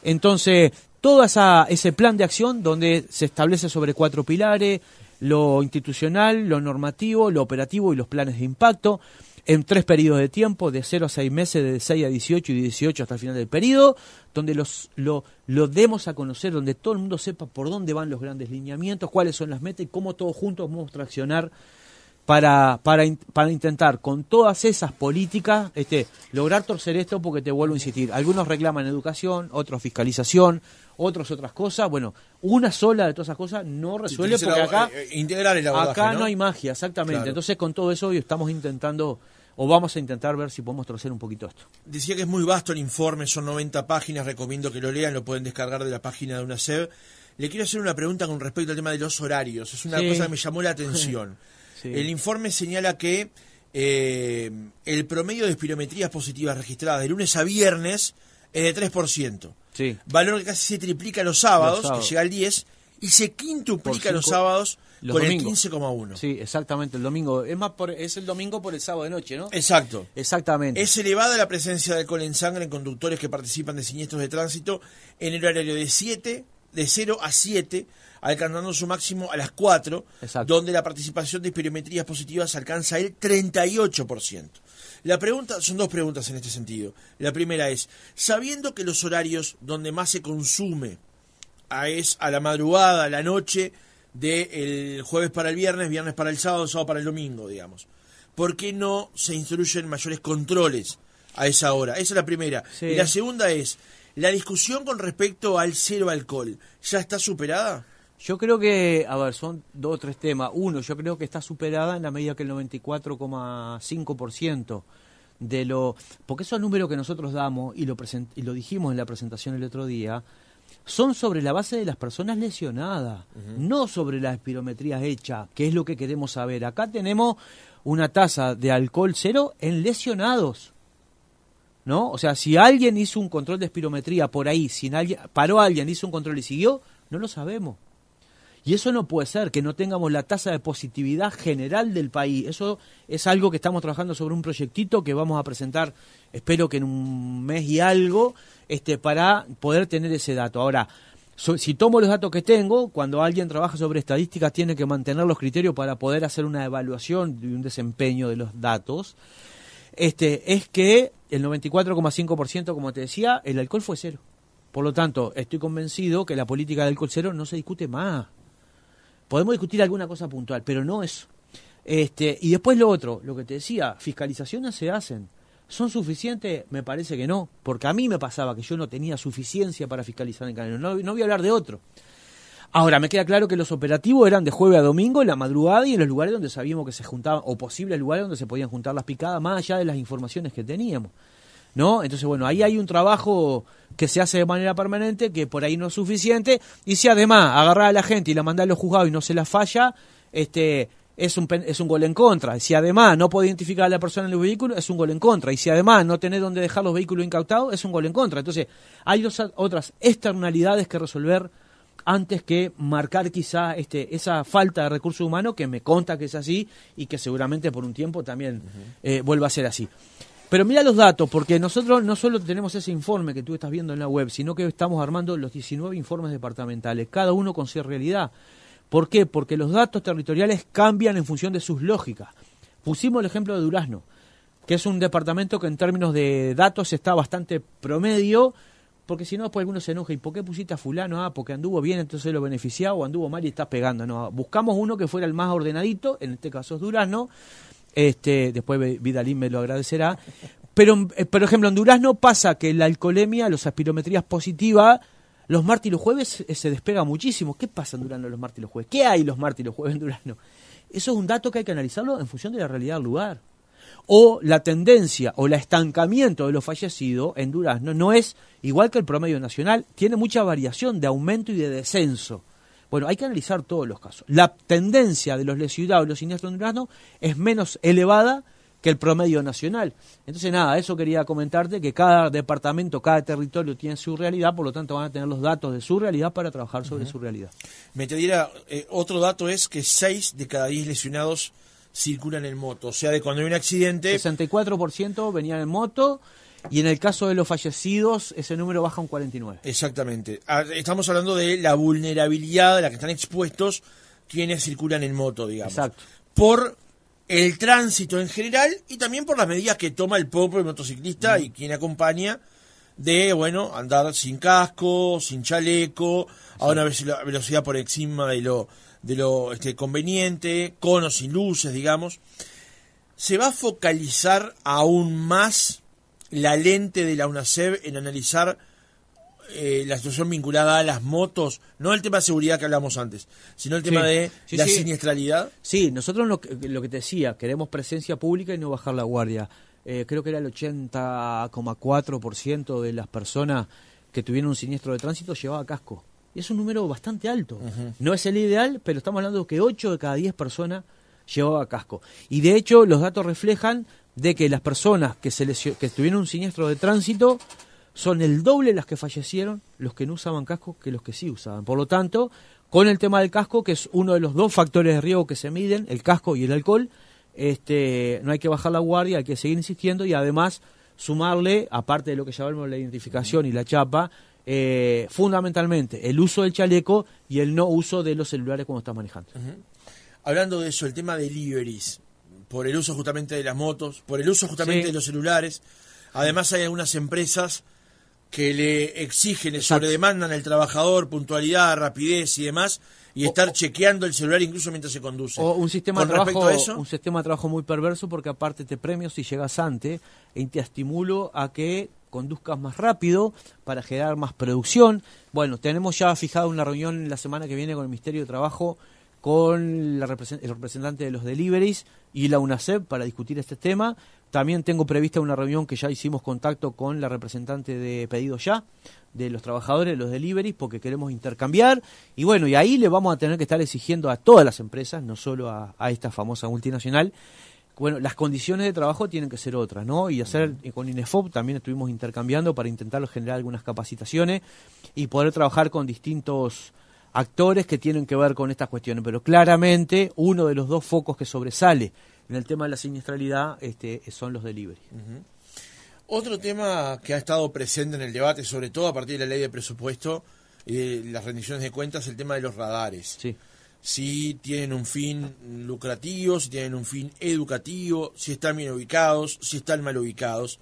Entonces, todo ese plan de acción donde se establece sobre 4 pilares, lo institucional, lo normativo, lo operativo y los planes de impacto, en 3 periodos de tiempo, de 0 a 6 meses, de 6 a 18 y de 18 hasta el final del periodo, donde lo demos a conocer, donde todo el mundo sepa por dónde van los grandes lineamientos, cuáles son las metas y cómo todos juntos vamos a traccionar para intentar con todas esas políticas lograr torcer esto, porque te vuelvo a insistir, algunos reclaman educación, otros fiscalización, otros otras cosas. Bueno, una sola de todas esas cosas no resuelve, porque acá integrar el abordaje, acá no hay magia, exactamente. Claro. Entonces con todo eso hoy estamos intentando, o vamos a intentar ver si podemos torcer un poquito esto. Decía que es muy vasto el informe, son 90 páginas, recomiendo que lo lean, lo pueden descargar de la página de UNACEB. Le quiero hacer una pregunta con respecto al tema de los horarios, es una cosa que me llamó la atención. Sí. El informe señala que el promedio de espirometrías positivas registradas de lunes a viernes es de 3%. Sí. Valor que casi se triplica los sábados, que llega al 10%, y se quintuplica los sábados con domingos. El 15,1%. Sí, exactamente, el domingo. Es el domingo por el sábado de noche, ¿no? Exacto. Exactamente. Es elevada la presencia de alcohol en sangre en conductores que participan de siniestros de tránsito en el horario de 0 a 7, alcanzando su máximo a las 4, exacto, donde la participación de espirometrías positivas alcanza el 38%. La pregunta, son 2 preguntas en este sentido. La primera es, sabiendo que los horarios donde más se consume es a la madrugada, a la noche, del jueves para el viernes para el sábado para el domingo, digamos, ¿por qué no se instruyen mayores controles a esa hora? Esa es la primera. Sí. Y la segunda es, ¿la discusión con respecto al cero alcohol ya está superada? Yo creo que, son 2 o 3 temas. Uno, yo creo que está superada en la medida que el 94,5% de lo... Porque esos números que nosotros damos, y lo dijimos en la presentación el otro día, son sobre la base de las personas lesionadas, no sobre las espirometrías hechas, que es lo que queremos saber. Acá tenemos una tasa de alcohol cero en lesionados, ¿no? O sea, si alguien hizo un control de espirometría por ahí, paró a alguien, hizo un control y siguió, no lo sabemos. Y eso no puede ser, que no tengamos la tasa de positividad general del país. Eso es algo que estamos trabajando sobre un proyectito que vamos a presentar, espero que en un mes y algo, para poder tener ese dato. Ahora, si tomo los datos que tengo, cuando alguien trabaja sobre estadísticas tiene que mantener los criterios para poder hacer una evaluación y un desempeño de los datos, es que el 94,5%, como te decía, el alcohol fue cero. Por lo tanto, estoy convencido que la política del alcohol cero no se discute más. Podemos discutir alguna cosa puntual, pero no eso. Y después lo otro, lo que te decía, fiscalizaciones se hacen. ¿Son suficientes? Me parece que no, porque a mí me pasaba que yo no tenía suficiencia para fiscalizar en Canelo. No voy a hablar de otro. Ahora, me queda claro que los operativos eran de jueves a domingo, en la madrugada y en los lugares donde sabíamos que se juntaban, o posibles lugares donde se podían juntar las picadas, más allá de las informaciones que teníamos, ¿no? Entonces, bueno, ahí hay un trabajo que se hace de manera permanente, que por ahí no es suficiente, y si además agarrar a la gente y la mandar a los juzgados y no se la falla, es un gol en contra. Y si además no puede identificar a la persona en los vehículos, es un gol en contra. Y si además no tenés dónde dejar los vehículos incautados, es un gol en contra. Entonces, hay otras externalidades que resolver antes que marcar quizá esa falta de recursos humanos, que me consta que es así y que seguramente por un tiempo también vuelva a ser así. Pero mira los datos, porque nosotros no solo tenemos ese informe que tú estás viendo en la web, sino que estamos armando los 19 informes departamentales, cada uno con su realidad. ¿Por qué? Porque los datos territoriales cambian en función de sus lógicas. Pusimos el ejemplo de Durazno, que es un departamento que en términos de datos está bastante promedio, porque si no después alguno se enoja. ¿Y por qué pusiste a fulano? Porque anduvo bien, entonces lo beneficiaba, o anduvo mal y estás pegando. No, buscamos uno que fuera el más ordenadito, en este caso es Durazno. Después Vidalín me lo agradecerá, pero por ejemplo en Durazno pasa que la alcoholemia, las espirometrías positivas, los martes y los jueves se despega muchísimo. ¿Qué pasa en Durazno los martes y los jueves? ¿Qué hay los martes y los jueves en Durazno? Eso es un dato que hay que analizarlo en función de la realidad del lugar. O la tendencia o el estancamiento de los fallecidos en Durazno no es igual que el promedio nacional, tiene mucha variación de aumento y de descenso. Bueno, hay que analizar todos los casos. La tendencia de los lesionados y los siniestros en Durazno es menos elevada que el promedio nacional. Entonces nada, eso quería comentarte, que cada departamento, cada territorio tiene su realidad, por lo tanto van a tener los datos de su realidad para trabajar sobre su realidad. Me te diera, otro dato es que 6 de cada 10 lesionados circulan en moto, o sea, de cuando hay un accidente... 64% venían en moto, y en el caso de los fallecidos, ese número baja a un 49%. Exactamente. Estamos hablando de la vulnerabilidad a la que están expuestos quienes circulan en moto, digamos. Exacto. Por el tránsito en general y también por las medidas que toma el propio motociclista y quien acompaña de, bueno, andar sin casco, sin chaleco, a una velocidad por encima de lo conveniente, con o sin luces, digamos. ¿Se va a focalizar aún más la lente de la UNACEB en analizar la situación vinculada a las motos? No el tema de seguridad que hablamos antes, sino el tema de la siniestralidad. Sí, nosotros lo que te decía, queremos presencia pública y no bajar la guardia. Creo que era el 80,4% de las personas que tuvieron un siniestro de tránsito llevaba casco. Y es un número bastante alto. No es el ideal, pero estamos hablando de que 8 de cada 10 personas llevaba casco. Y de hecho los datos reflejan de que las personas que tuvieron un siniestro de tránsito son el doble las que fallecieron los que no usaban casco que los que sí usaban. Por lo tanto, con el tema del casco, que es uno de los 2 factores de riesgo que se miden, el casco y el alcohol, no hay que bajar la guardia, hay que seguir insistiendo y además sumarle, aparte de lo que llamamos la identificación y la chapa, fundamentalmente el uso del chaleco y el no uso de los celulares cuando estás manejando. Hablando de eso, el tema de deliveries, por el uso justamente de las motos, por el uso justamente de los celulares, además hay algunas empresas que le exigen, le sobredemandan al trabajador puntualidad, rapidez y demás, y estar chequeando el celular incluso mientras se conduce. O un sistema de respecto a eso, un sistema de trabajo muy perverso, porque aparte te premio si llegas antes y te estimulo a que conduzcas más rápido para generar más producción. Bueno, tenemos ya fijada una reunión la semana que viene con el Ministerio de Trabajo, con el representante de los deliveries y la UNACEB para discutir este tema. También tengo prevista una reunión que ya hicimos contacto con la representante de Pedido Ya, de los trabajadores de los deliveries, porque queremos intercambiar. Y bueno, y ahí le vamos a tener que estar exigiendo a todas las empresas, no solo a esta famosa multinacional. Bueno, las condiciones de trabajo tienen que ser otras, ¿no? Y hacer, con INEFOP también estuvimos intercambiando para intentar generar algunas capacitaciones y poder trabajar con distintos actores que tienen que ver con estas cuestiones. Pero claramente uno de los 2 focos que sobresale en el tema de la siniestralidad son los deliveries. Otro tema que ha estado presente en el debate, sobre todo a partir de la ley de presupuesto y de las rendiciones de cuentas, el tema de los radares. Sí. Si tienen un fin lucrativo, si tienen un fin educativo, si están bien ubicados, si están mal ubicados.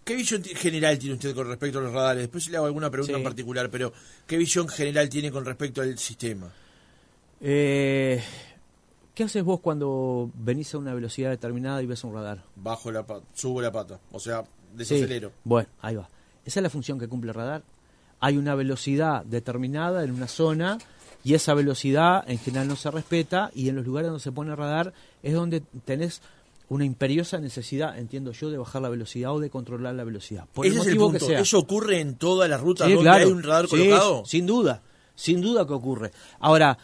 ¿Qué visión general tiene usted con respecto a los radares? Después le hago alguna pregunta en particular, pero ¿qué visión general tiene con respecto al sistema? ¿Qué haces vos cuando venís a una velocidad determinada y ves un radar? Bajo la pata, subo la pata, o sea, desacelero. Sí. Bueno, ahí va. Esa es la función que cumple el radar. Hay una velocidad determinada en una zona y esa velocidad en general no se respeta, y en los lugares donde se pone radar es donde tenés una imperiosa necesidad, entiendo yo, de bajar la velocidad o de controlar la velocidad. Por Ese el es el motivo punto. que sea. ¿Eso ocurre en todas las rutas Sí, donde claro. hay un radar colocado? Sin duda que ocurre. Ahora,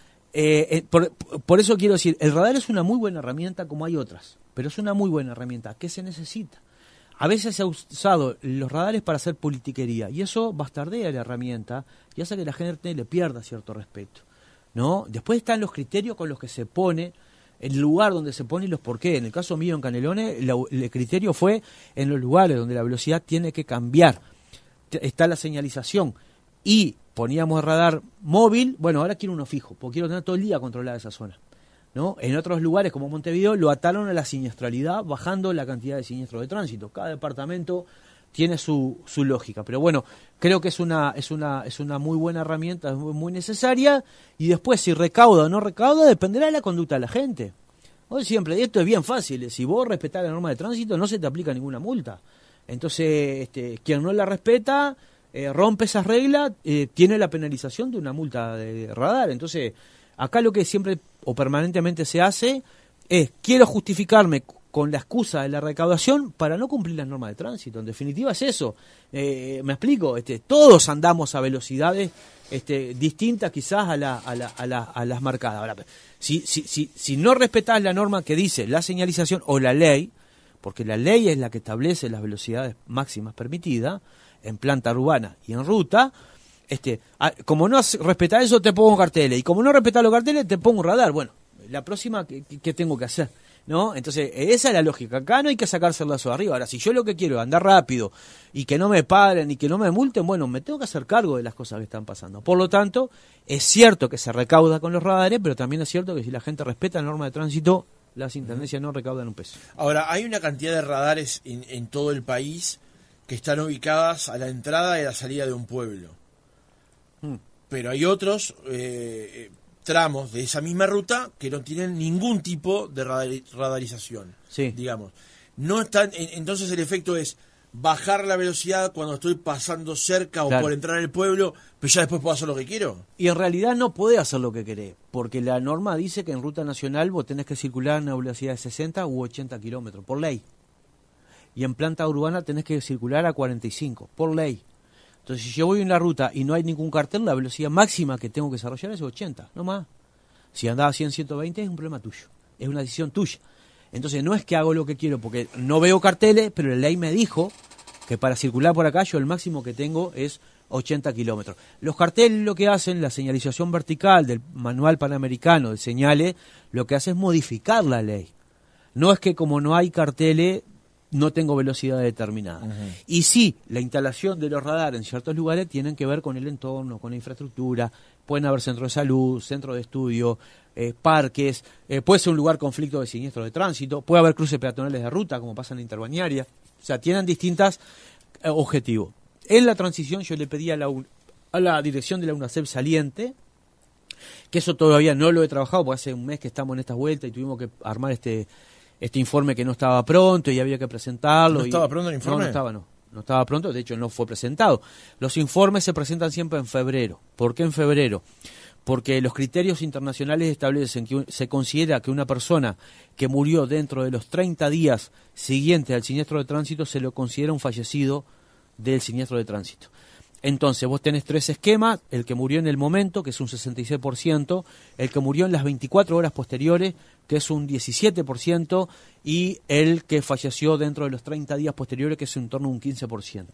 por eso quiero decir, el radar es una muy buena herramienta como hay otras, pero es una muy buena herramienta. ¿Qué se necesita? A veces se ha usado los radares para hacer politiquería y eso bastardea la herramienta y hace que la gente le pierda cierto respeto, ¿no? Después están los criterios con los que se pone, el lugar donde se pone y los por qué. En el caso mío en Canelones, el criterio fue en los lugares donde la velocidad tiene que cambiar. Está la señalización y poníamos el radar móvil. Bueno, ahora quiero uno fijo, porque quiero tener todo el día controlada esa zona, ¿no? En otros lugares como Montevideo lo ataron a la siniestralidad, bajando la cantidad de siniestros de tránsito. Cada departamento tiene su lógica, pero bueno, creo que es una muy buena herramienta, es muy necesaria, y después si recauda o no recauda dependerá de la conducta de la gente. Hoy siempre, esto es bien fácil, si vos respetás la norma de tránsito no se te aplica ninguna multa. Entonces, quien no la respeta, rompe esas reglas, tiene la penalización de una multa de radar. Entonces, acá lo que siempre o permanentemente se hace es, quiero justificarme con la excusa de la recaudación para no cumplir las normas de tránsito. En definitiva es eso. Me explico, todos andamos a velocidades distintas quizás a las marcadas. Ahora, si no respetás la norma que dice la señalización o la ley, porque la ley es la que establece las velocidades máximas permitidas en planta urbana y en ruta. Como no respetás eso, te pongo carteles, y como no respetás los carteles, te pongo un radar. Bueno, la próxima, ¿qué tengo que hacer? ¿No? Entonces, esa es la lógica. Acá no hay que sacarse el lazo de arriba. Ahora, si yo lo que quiero es andar rápido y que no me paren y que no me multen, bueno, me tengo que hacer cargo de las cosas que están pasando. Por lo tanto, es cierto que se recauda con los radares, pero también es cierto que si la gente respeta la norma de tránsito, las intendencias no recaudan un peso. Ahora, hay una cantidad de radares en todo el país que están ubicadas a la entrada y a la salida de un pueblo. Pero hay otros tramos de esa misma ruta que no tienen ningún tipo de radarización, sí, digamos. No están, entonces el efecto es bajar la velocidad cuando estoy pasando cerca, claro, o por entrar al pueblo, pero ya después puedo hacer lo que quiero. Y en realidad no podés hacer lo que querés, porque la norma dice que en ruta nacional vos tenés que circular a una velocidad de 60 u 80 kilómetros, por ley. Y en planta urbana tenés que circular a 45, por ley. Entonces, si yo voy en la ruta y no hay ningún cartel, la velocidad máxima que tengo que desarrollar es 80, no más. Si andaba a 100, 120 es un problema tuyo, es una decisión tuya. Entonces, no es que hago lo que quiero porque no veo carteles, pero la ley me dijo que para circular por acá yo el máximo que tengo es 80 kilómetros. Los carteles lo que hacen, la señalización vertical del Manual Panamericano de Señales, lo que hace es modificar la ley. No es que como no hay carteles, no tengo velocidad determinada. Y sí, la instalación de los radares en ciertos lugares tienen que ver con el entorno, con la infraestructura, pueden haber centros de salud, centros de estudio, parques, puede ser un lugar conflicto de siniestro de tránsito, puede haber cruces peatonales de ruta, como pasa en la interbañaria, o sea, tienen distintos objetivos. En la transición yo le pedí a la dirección de la UNACEP saliente, que eso todavía no lo he trabajado, porque hace un mes que estamos en estas vueltas y tuvimos que armar este informe que no estaba pronto y había que presentarlo. ¿No estaba pronto el informe? No estaba pronto, de hecho no fue presentado. Los informes se presentan siempre en febrero. ¿Por qué en febrero? Porque los criterios internacionales establecen que se considera que una persona que murió dentro de los 30 días siguientes al siniestro de tránsito se lo considera un fallecido del siniestro de tránsito. Entonces, vos tenés 3 esquemas: el que murió en el momento, que es un 66%, el que murió en las 24 horas posteriores, que es un 17%, y el que falleció dentro de los 30 días posteriores, que es en torno a un 15%.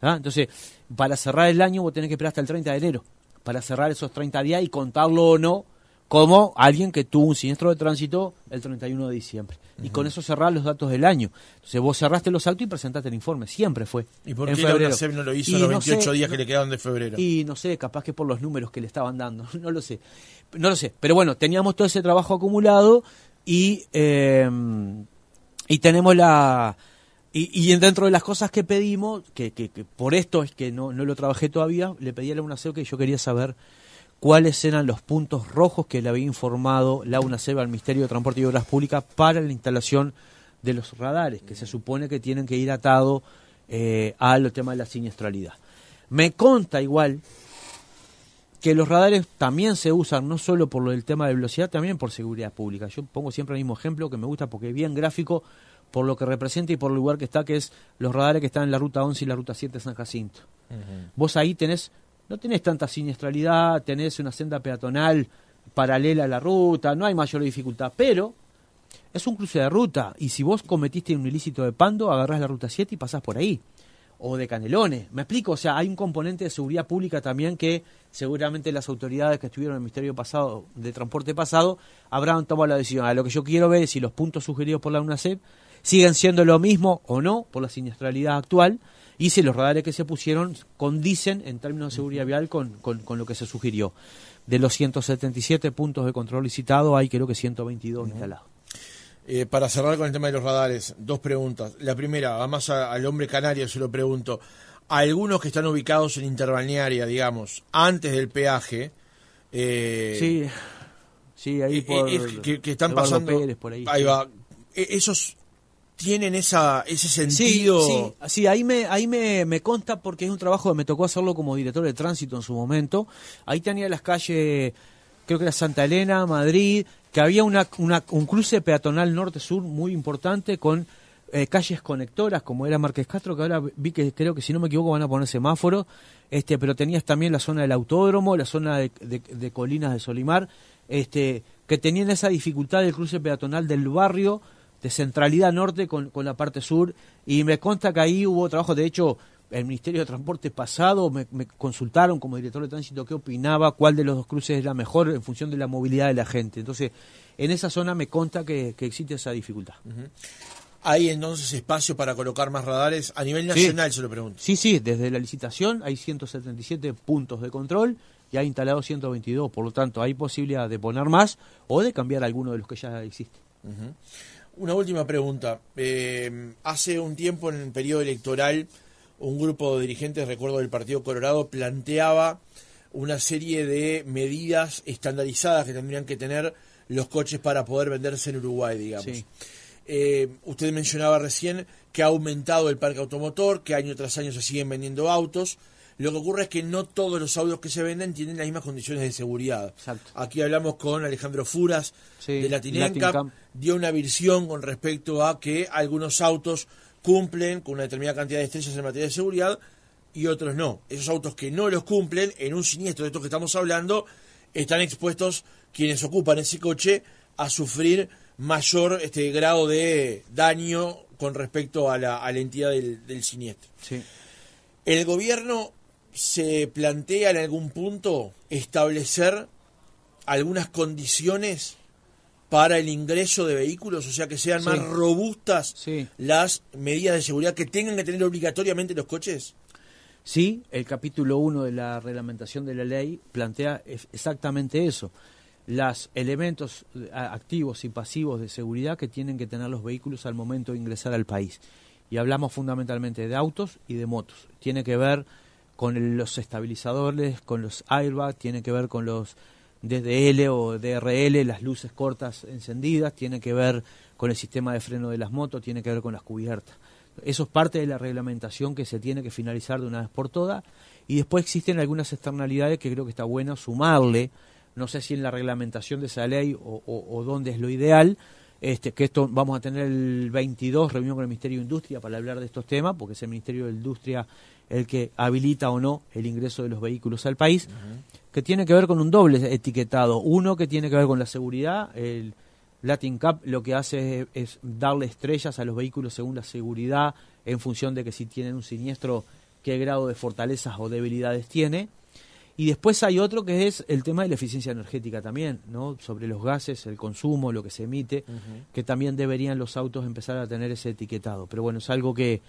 ¿Ah? Entonces, para cerrar el año vos tenés que esperar hasta el 30 de enero, para cerrar esos 30 días y contarlo o no como alguien que tuvo un siniestro de tránsito el 31 de diciembre. Y con eso cerrás los datos del año. Entonces vos cerraste los autos y presentaste el informe. Siempre fue. ¿Y por qué la UNACEP no lo hizo en los 28 días que le quedaban de febrero? Y no sé, capaz que por los números que le estaban dando. No lo sé. Pero bueno, teníamos todo ese trabajo acumulado y tenemos y dentro de las cosas que pedimos, que por esto es que no lo trabajé todavía, le pedí a la UNACEP que yo quería saber cuáles eran los puntos rojos que le había informado la UNACEP al Ministerio de Transporte y Obras Públicas para la instalación de los radares, que se supone que tienen que ir atados al tema de la siniestralidad. Me consta igual que los radares también se usan no solo por lo del tema de velocidad, también por seguridad pública. Yo pongo siempre el mismo ejemplo que me gusta porque es bien gráfico por lo que representa y por el lugar que está, que es los radares que están en la Ruta 11 y la Ruta 7 de San Jacinto. Vos ahí no tenés tanta siniestralidad, tenés una senda peatonal paralela a la ruta, no hay mayor dificultad, pero es un cruce de ruta, y si vos cometiste un ilícito de Pando, agarrás la Ruta 7 y pasás por ahí, o de Canelones, ¿me explico? O sea, hay un componente de seguridad pública también que seguramente las autoridades que estuvieron en el Ministerio de Transporte pasado habrán tomado la decisión. A lo que yo quiero ver es si los puntos sugeridos por la UNACEP siguen siendo lo mismo o no por la siniestralidad actual, y si los radares que se pusieron condicen en términos de seguridad vial con lo que se sugirió. De los 177 puntos de control licitados hay creo que 122 instalados. Para cerrar con el tema de los radares, 2 preguntas. La primera, además al hombre canario se lo pregunto, algunos que están ubicados en interbalnearia, digamos, antes del peaje, sí, ahí por que están pasando Pérez, por ahí va, esos tienen ese sentido. Sí, ahí me consta porque es un trabajo que me tocó hacerlo como director de tránsito en su momento. Ahí tenía las calles, creo que era Santa Elena, Madrid, que había un cruce peatonal norte-sur muy importante con calles conectoras, como era Márquez Castro, que ahora vi que creo que si no me equivoco van a poner semáforos, pero tenías también la zona del autódromo, la zona de Colinas de Solimar, que tenían esa dificultad del cruce peatonal del barrio centralidad norte con la parte sur, y me consta que ahí hubo trabajo. De hecho, el Ministerio de Transporte pasado me consultaron como director de tránsito qué opinaba, cuál de los dos cruces era mejor en función de la movilidad de la gente. Entonces, en esa zona me consta que existe esa dificultad. ¿Hay entonces espacio para colocar más radares? A nivel nacional, se lo pregunto. Sí, desde la licitación hay 177 puntos de control y hay instalados 122, por lo tanto hay posibilidad de poner más o de cambiar alguno de los que ya existen. Una última pregunta. Hace un tiempo, en el periodo electoral, un grupo de dirigentes, recuerdo del Partido Colorado, planteaba una serie de medidas estandarizadas que tendrían que tener los coches para poder venderse en Uruguay, digamos. Sí. Usted mencionaba recién que ha aumentado el parque automotor, que año tras año se siguen vendiendo autos. Lo que ocurre es que no todos los autos que se venden tienen las mismas condiciones de seguridad. Exacto. Aquí hablamos con Alejandro Furas, de Latin NCAP, dio una visión con respecto a que algunos autos cumplen con una determinada cantidad de estrellas en materia de seguridad y otros no. Esos autos que no los cumplen, en un siniestro de estos que estamos hablando, están expuestos quienes ocupan ese coche a sufrir mayor grado de daño con respecto a la entidad del siniestro. Sí. ¿El gobierno se plantea en algún punto establecer algunas condiciones para el ingreso de vehículos, o sea, que sean más robustas las medidas de seguridad que tengan que tener obligatoriamente los coches? Sí, el capítulo 1 de la reglamentación de la ley plantea exactamente eso. Los elementos activos y pasivos de seguridad que tienen que tener los vehículos al momento de ingresar al país. Y hablamos fundamentalmente de autos y de motos. Tiene que ver con los estabilizadores, con los airbags, tiene que ver con los DDL o DRL, las luces cortas encendidas, tiene que ver con el sistema de freno de las motos, tiene que ver con las cubiertas. Eso es parte de la reglamentación que se tiene que finalizar de una vez por todas. Y después existen algunas externalidades que creo que está bueno sumarle, no sé si en la reglamentación de esa ley o dónde es lo ideal, que esto vamos a tener el 22 reunión con el Ministerio de Industria para hablar de estos temas, porque es el Ministerio de Industria el que habilita o no el ingreso de los vehículos al país, que tiene que ver con un doble etiquetado. Uno que tiene que ver con la seguridad. El Latin NCAP lo que hace es darle estrellas a los vehículos según la seguridad, en función de que si tienen un siniestro, qué grado de fortalezas o debilidades tiene. Y después hay otro que es el tema de la eficiencia energética también, ¿no? Sobre los gases, el consumo, lo que se emite, que también deberían los autos empezar a tener ese etiquetado. Pero bueno, es algo que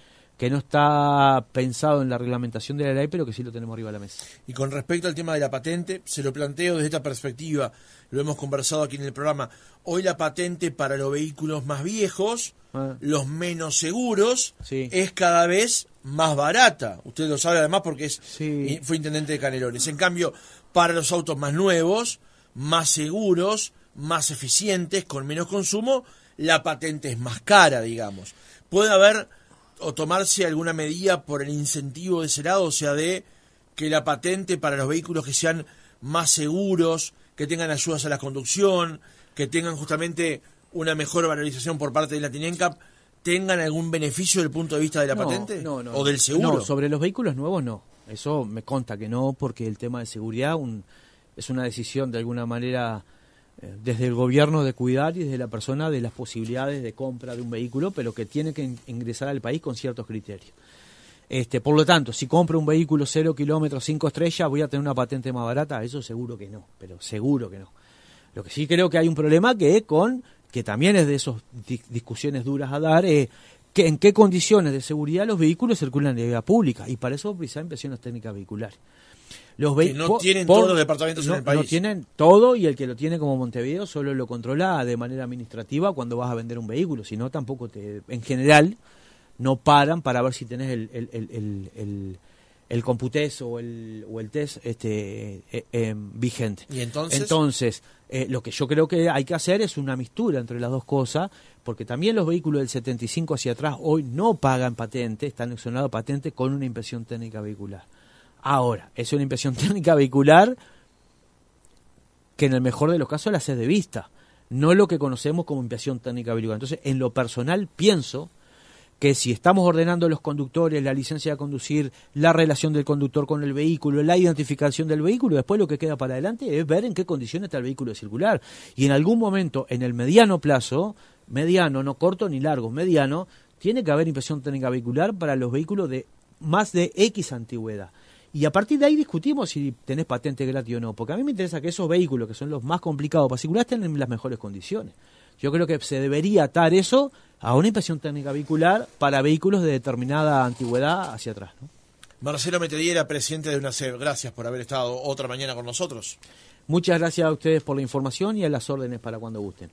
no está pensado en la reglamentación de la ley, pero que sí lo tenemos arriba de la mesa. Y con respecto al tema de la patente, se lo planteo desde esta perspectiva, lo hemos conversado aquí en el programa. Hoy la patente para los vehículos más viejos, los menos seguros, es cada vez más barata. Usted lo sabe además porque fue intendente de Canelones. En cambio, para los autos más nuevos, más seguros, más eficientes, con menos consumo, la patente es más cara, digamos. Puede haber o tomarse alguna medida por el incentivo de ese lado, o sea, de que la patente para los vehículos que sean más seguros, que tengan ayudas a la conducción, que tengan justamente una mejor valorización por parte de Latin NCAP, tengan algún beneficio desde el punto de vista de la patente o del seguro. No, sobre los vehículos nuevos no. Eso me consta que no, porque el tema de seguridad es una decisión de alguna manera desde el gobierno de cuidar y desde la persona de las posibilidades de compra de un vehículo, pero que tiene que ingresar al país con ciertos criterios. Por lo tanto, si compro un vehículo 0 kilómetros, 5 estrellas, ¿voy a tener una patente más barata? Eso seguro que no, pero seguro que no. Lo que sí creo que hay un problema que también es de esas discusiones duras a dar, que en qué condiciones de seguridad los vehículos circulan de vía pública, y para eso precisar inspecciones técnicas vehiculares. Que no tienen todos los departamentos en el país. No tienen todo, y el que lo tiene como Montevideo solo lo controla de manera administrativa cuando vas a vender un vehículo, si no tampoco en general no paran para ver si tenés el Computest o el test vigente. ¿Y entonces? Entonces, lo que yo creo que hay que hacer es una mixtura entre las dos cosas, porque también los vehículos del 75 hacia atrás hoy no pagan patente, están exonerados de patente con una inspección técnica vehicular. Ahora, es una inspección técnica vehicular que en el mejor de los casos la hace de vista, no lo que conocemos como inspección técnica vehicular. Entonces, en lo personal pienso que si estamos ordenando los conductores, la licencia de conducir, la relación del conductor con el vehículo, la identificación del vehículo, después lo que queda para adelante es ver en qué condiciones está el vehículo de circular. Y en algún momento, en el mediano plazo, mediano, no corto ni largo, mediano, tiene que haber impresión técnica vehicular para los vehículos de más de X antigüedad. Y a partir de ahí discutimos si tenés patente gratis o no, porque a mí me interesa que esos vehículos, que son los más complicados para circular, estén en las mejores condiciones. Yo creo que se debería atar eso a una impresión técnica vehicular para vehículos de determinada antigüedad hacia atrás, ¿no? Marcelo Metediera, presidente de UNACEV, gracias por haber estado otra mañana con nosotros. Muchas gracias a ustedes por la información y a las órdenes para cuando gusten.